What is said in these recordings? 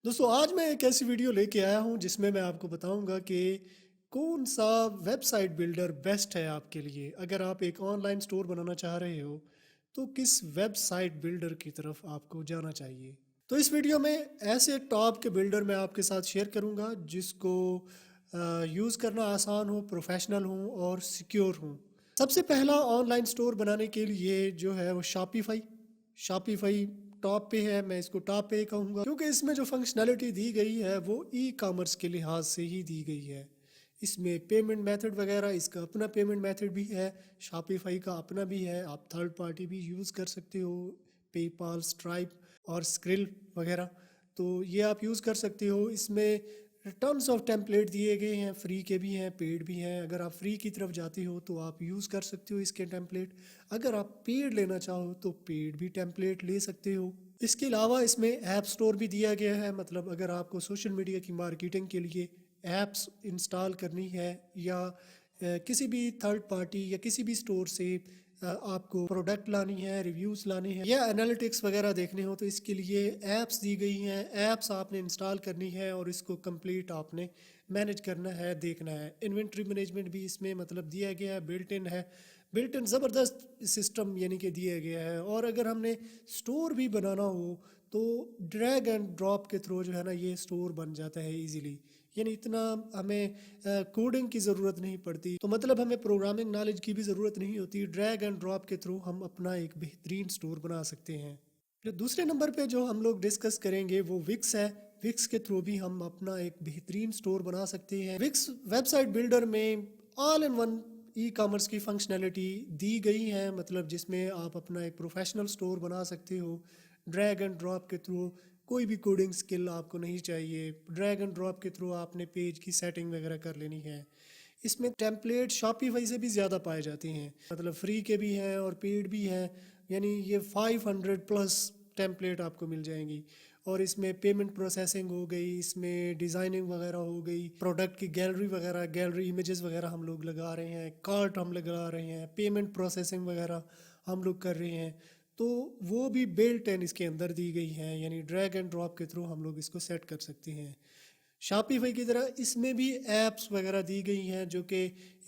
दोस्तों आज मैं एक ऐसी वीडियो लेके आया हूँ जिसमें मैं आपको बताऊंगा कि कौन सा वेबसाइट बिल्डर बेस्ट है आपके लिए। अगर आप एक ऑनलाइन स्टोर बनाना चाह रहे हो तो किस वेबसाइट बिल्डर की तरफ आपको जाना चाहिए। तो इस वीडियो में ऐसे टॉप के बिल्डर मैं आपके साथ शेयर करूंगा जिसको यूज़ करना आसान हो, प्रोफेशनल हो और सिक्योर हो। सबसे पहला ऑनलाइन स्टोर बनाने के लिए जो है वो शॉपिफाई। शॉपिफाई टॉप पे है, मैं इसको टॉप पे कहूँगा क्योंकि इसमें जो फंक्शनैलिटी दी गई है वो ई कॉमर्स के लिहाज से ही दी गई है। इसमें पेमेंट मेथड वगैरह, इसका अपना पेमेंट मेथड भी है, शॉपिफाई का अपना भी है, आप थर्ड पार्टी भी यूज़ कर सकते हो, पेपाल, स्ट्राइप और स्क्रिल वगैरह। तो ये आप यूज़ कर सकते हो। इसमें टन्स ऑफ टेम्पलेट दिए गए हैं, फ्री के भी हैं, पेड भी हैं। अगर आप फ्री की तरफ जाते हो तो आप यूज़ कर सकते हो इसके टेम्पलेट। अगर आप पेड लेना चाहो तो पेड भी टेम्पलेट ले सकते हो। इसके अलावा इसमें ऐप स्टोर भी दिया गया है, मतलब अगर आपको सोशल मीडिया की मार्केटिंग के लिए ऐप्स इंस्टॉल करनी है या किसी भी थर्ड पार्टी या किसी भी स्टोर से आपको प्रोडक्ट लानी है, रिव्यूज़ लाने हैं या एनालिटिक्स वगैरह देखने हो तो इसके लिए ऐप्स दी गई हैं। ऐप्स आपने इंस्टॉल करनी है और इसको कंप्लीट आपने मैनेज करना है, देखना है। इन्वेंट्री मैनेजमेंट भी इसमें मतलब दिया गया है, बिल्ट इन है, बिल्ट इन ज़बरदस्त सिस्टम यानी कि दिया गया है। और अगर हमने स्टोर भी बनाना हो तो ड्रैग एंड ड्रॉप के थ्रू जो है ना ये स्टोर बन जाता है इजीली, यानी इतना हमें कोडिंग की ज़रूरत नहीं पड़ती। तो मतलब हमें प्रोग्रामिंग नॉलेज की भी ज़रूरत नहीं होती। ड्रैग एंड ड्रॉप के थ्रू हम अपना एक बेहतरीन स्टोर बना सकते हैं। फिर दूसरे नंबर पे जो हम लोग डिस्कस करेंगे वो विक्स है। विक्स के थ्रू भी हम अपना एक बेहतरीन स्टोर बना सकते हैं। विक्स वेबसाइट बिल्डर में all in one e commerce की फंक्शनैलिटी दी गई है, मतलब जिसमें आप अपना एक प्रोफेशनल स्टोर बना सकते हो। ड्रैग एंड ड्रॉप के थ्रू कोई भी कोडिंग स्किल आपको नहीं चाहिए। ड्रैग एंड ड्रॉप के थ्रू आपने पेज की सेटिंग वगैरह कर लेनी है। इसमें टेम्पलेट शॉपिफाई से भी ज़्यादा पाए जाते हैं, मतलब फ्री के भी हैं और पेड भी हैं। यानी ये 500 प्लस टेम्पलेट आपको मिल जाएंगी। और इसमें पेमेंट प्रोसेसिंग हो गई, इसमें डिज़ाइनिंग वगैरह हो गई, प्रोडक्ट की गैलरी वगैरह, गैलरी इमेजेस वगैरह हम लोग लगा रहे हैं, कार्ट हम लगा रहे हैं, पेमेंट प्रोसेसिंग वगैरह हम लोग कर रहे हैं। तो वो भी बिल्ट इन इसके अंदर दी गई हैं, यानी ड्रैग एंड ड्रॉप के थ्रू हम लोग इसको सेट कर सकते हैं। शॉपिफाई की तरह इसमें भी ऐप्स वगैरह दी गई हैं जो कि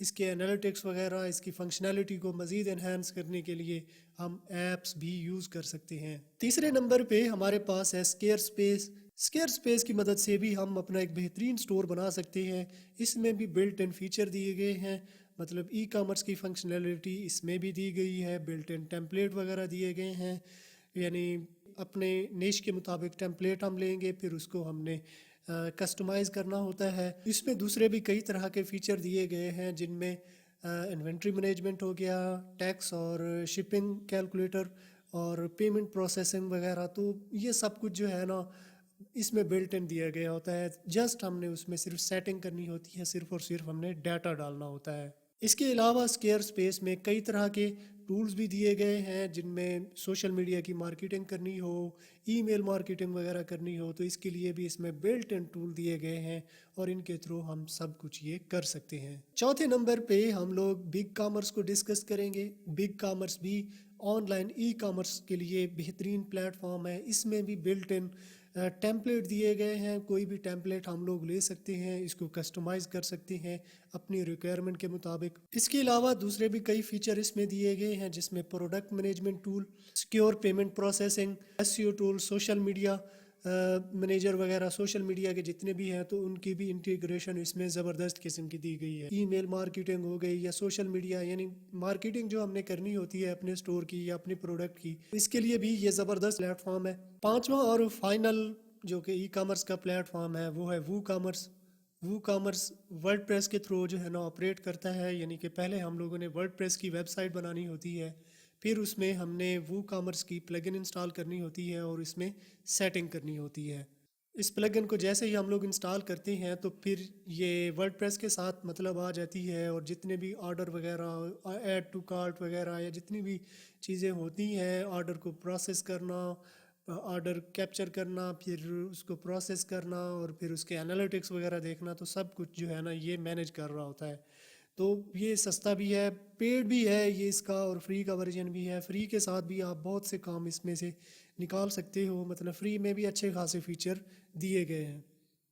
इसके एनालिटिक्स वगैरह, इसकी फंक्शनैलिटी को मज़ीद एनहांस करने के लिए हम ऐप्स भी यूज़ कर सकते हैं। तीसरे नंबर पे हमारे पास है स्केयर स्पेस। स्केयर स्पेस की मदद से भी हम अपना एक बेहतरीन स्टोर बना सकते हैं। इसमें भी बिल्ट इन फीचर दिए गए हैं, मतलब ई कॉमर्स की फंक्शनैलिटी इसमें भी दी गई है, बिल्ट इन टेम्पलेट वगैरह दिए गए हैं। यानी अपने निश के मुताबिक टेम्पलेट हम लेंगे, फिर उसको हमने कस्टमाइज़ करना होता है। इसमें दूसरे भी कई तरह के फ़ीचर दिए गए हैं जिनमें इन्वेंट्री मैनेजमेंट हो गया, टैक्स और शिपिंग कैलकुलेटर और पेमेंट प्रोसेसिंग वगैरह। तो ये सब कुछ जो है ना इसमें बिल्ट इन दिया गया होता है। जस्ट हमने उसमें सिर्फ सेटिंग करनी होती है, सिर्फ और सिर्फ हमने डाटा डालना होता है। इसके अलावा स्केयर स्पेस में कई तरह के टूल्स भी दिए गए हैं जिनमें सोशल मीडिया की मार्केटिंग करनी हो, ईमेल मार्केटिंग वगैरह करनी हो, तो इसके लिए भी इसमें बिल्ट इन टूल दिए गए हैं और इनके थ्रू हम सब कुछ ये कर सकते हैं। चौथे नंबर पे हम लोग बिग कॉमर्स को डिस्कस करेंगे। बिग कॉमर्स भी ऑनलाइन ई कॉमर्स के लिए बेहतरीन प्लेटफॉर्म है। इसमें भी बिल्ट इन टेम्पलेट दिए गए हैं। कोई भी टेम्पलेट हम लोग ले सकते हैं, इसको कस्टमाइज कर सकते हैं अपनी रिक्वायरमेंट के मुताबिक। इसके अलावा दूसरे भी कई फीचर इसमें दिए गए हैं जिसमें product management tool, secure payment processing, SEO tool, social media manager वगैरह, सोशल मीडिया के जितने भी हैं तो उनकी भी इंटीग्रेशन इसमें ज़बरदस्त किस्म की दी गई है। ईमेल मार्केटिंग हो गई या सोशल मीडिया, यानी मार्केटिंग जो हमने करनी होती है अपने स्टोर की या अपने प्रोडक्ट की, इसके लिए भी ये ज़बरदस्त प्लेटफॉर्म है। पांचवा और फाइनल जो कि ई कॉमर्स का प्लेटफॉर्म है वो है वू कॉमर्स। वू कॉमर्स वर्डप्रेस के थ्रू जो है ना ऑपरेट करता है, यानी कि पहले हम लोगों ने वर्डप्रेस की वेबसाइट बनानी होती है, फिर उसमें हमने वू कॉमर्स की प्लगइन इंस्टॉल करनी होती है और इसमें सेटिंग करनी होती है। इस प्लगइन को जैसे ही हम लोग इंस्टॉल करते हैं तो फिर ये वर्डप्रेस के साथ मतलब आ जाती है, और जितने भी ऑर्डर वगैरह, ऐड टू कार्ट वगैरह या जितनी भी चीज़ें होती हैं, ऑर्डर को प्रोसेस करना, ऑर्डर कैप्चर करना, फिर उसको प्रोसेस करना और फिर उसके एनालिटिक्स वगैरह देखना, तो सब कुछ जो है ना ये मैनेज कर रहा होता है। तो ये सस्ता भी है, पेड भी है ये इसका, और फ्री का वर्जन भी है। फ्री के साथ भी आप बहुत से काम इसमें से نکال سکتے ہو، مطلب فری میں بھی اچھے خاصے فیچر دیے گئے ہیں،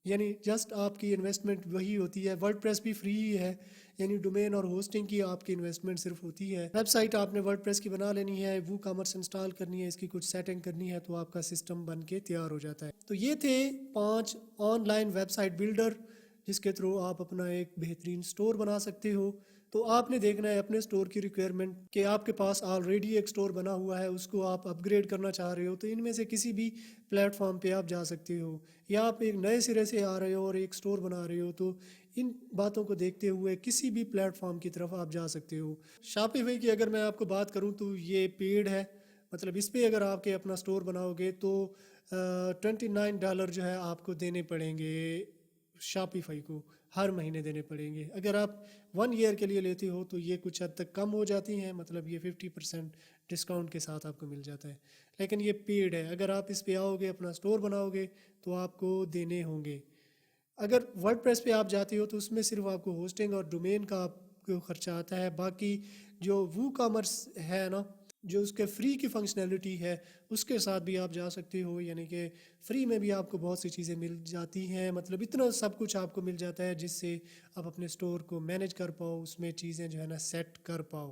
یعنی جسٹ آپ کی انویسٹمنٹ وہی ہوتی ہے۔ ورڈ پریس بھی فری ہی ہے، یعنی ڈومین اور ہوسٹنگ کی آپ کی انویسٹمنٹ صرف ہوتی ہے۔ ویب سائٹ آپ نے ورڈ پریس کی بنا لینی ہے، وو کامرس انسٹال کرنی ہے، اس کی کچھ سیٹنگ کرنی ہے، تو آپ کا سسٹم بن کے تیار ہو جاتا ہے۔ تو یہ تھے 5 online website builder جس کے تھرو آپ اپنا ایک بہترین سٹور بنا سکتے ہو۔ تو آپ نے دیکھنا ہے اپنے سٹور کی ریکوائرمنٹ کہ آپ کے پاس آلریڈی ایک سٹور بنا ہوا ہے، اس کو آپ اپ گریڈ کرنا چاہ رہے ہو، تو ان میں سے کسی بھی پلیٹ فارم پہ آپ جا سکتے ہو، یا آپ ایک نئے سرے سے آ رہے ہو اور ایک سٹور بنا رہے ہو، تو ان باتوں کو دیکھتے ہوئے کسی بھی پلیٹ فارم کی طرف آپ جا سکتے ہو۔ شاپیفائی کی اگر میں آپ کو بات کروں تو یہ پیڈ ہے، مطلب اس پہ اگر آپ کے اپنا سٹور بناؤ گے تو $29 جو ہے آپ کو دینے پڑیں گے، شاپیفائی کو ہر مہینے دینے پڑیں گے۔ اگر آپ 1 ایئر کے لیے لیتے ہو تو یہ کچھ حد تک کم ہو جاتی ہیں، مطلب یہ 50% ڈسکاؤنٹ کے ساتھ آپ کو مل جاتا ہے، لیکن یہ پیڈ ہے۔ اگر آپ اس پہ آؤ گے، اپنا سٹور بناؤ گے تو آپ کو دینے ہوں گے۔ اگر ورڈ پریس پہ آپ جاتے ہو تو اس میں صرف آپ کو ہوسٹنگ اور ڈومین کا آپ کو خرچہ آتا ہے، باقی جو وو کامرس ہے نا، جو اس کے فری کی فنکشنالٹی ہے اس کے ساتھ بھی آپ جا سکتے ہو، یعنی کہ فری میں بھی آپ کو بہت سی چیزیں مل جاتی ہیں، مطلب اتنا سب کچھ آپ کو مل جاتا ہے جس سے آپ اپنے سٹور کو مینیج کر پاؤ، اس میں چیزیں جو ہے نا سیٹ کر پاؤ۔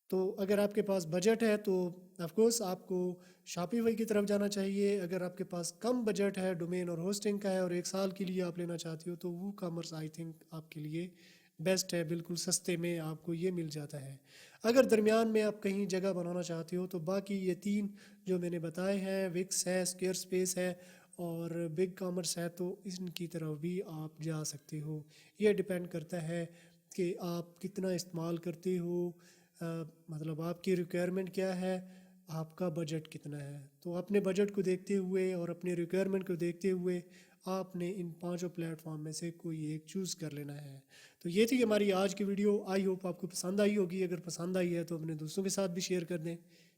تو اگر آپ کے پاس بجٹ ہے تو آف کورس آپ کو شاپیفائی کی طرف جانا چاہیے۔ اگر آپ کے پاس کم بجٹ ہے، ڈومین اور ہوسٹنگ کا ہے، اور 1 سال کے لیے آپ لینا چاہتے ہو تو وہ کامرس آئی تھنک آپ کے لیے بیسٹ ہے، بالکل سستے میں آپ کو یہ مل جاتا ہے۔ اگر درمیان میں آپ کہیں جگہ بنانا چاہتے ہو تو باقی یہ 3 جو میں نے بتائے ہیں، وکس ہے، اسکیئر اسپیس ہے اور بگ کامرس ہے، تو ان کی طرف بھی آپ جا سکتے ہو۔ یہ ڈپینڈ کرتا ہے کہ آپ کتنا استعمال کرتے ہو، مطلب آپ کی ریکوائرمنٹ کیا ہے، آپ کا بجٹ کتنا ہے۔ تو اپنے بجٹ کو دیکھتے ہوئے اور اپنے ریکوائرمنٹ کو دیکھتے ہوئے آپ نے ان 5 پلیٹ فارم میں سے کوئی ایک چوز کر لینا ہے۔ تو یہ تھی ہماری آج کی ویڈیو، آئی ہوپ آپ کو پسند آئی ہوگی۔ اگر پسند آئی ہے تو اپنے دوستوں کے ساتھ بھی شیئر کر دیں،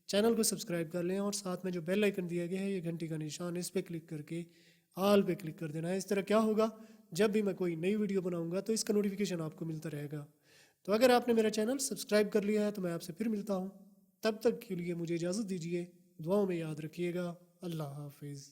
چینل کو سبسکرائب کر لیں، اور ساتھ میں جو بیل آئیکن دیا گیا ہے، یہ گھنٹی کا نشان، اس پہ کلک کر کے آل پہ کلک کر دینا ہے۔ اس طرح کیا ہوگا، جب بھی میں کوئی نئی ویڈیو بناؤں گا تو اس کا نوٹیفیکیشن آپ کو ملتا رہے گا۔ تو اگر آپ نے میرا چینل سبسکرائب کر لیا ہے تو میں آپ سے پھر ملتا ہوں، تب تک کے لیے مجھے اجازت دیجیے، دعاؤں میں یاد رکھیے گا۔ اللہ حافظ۔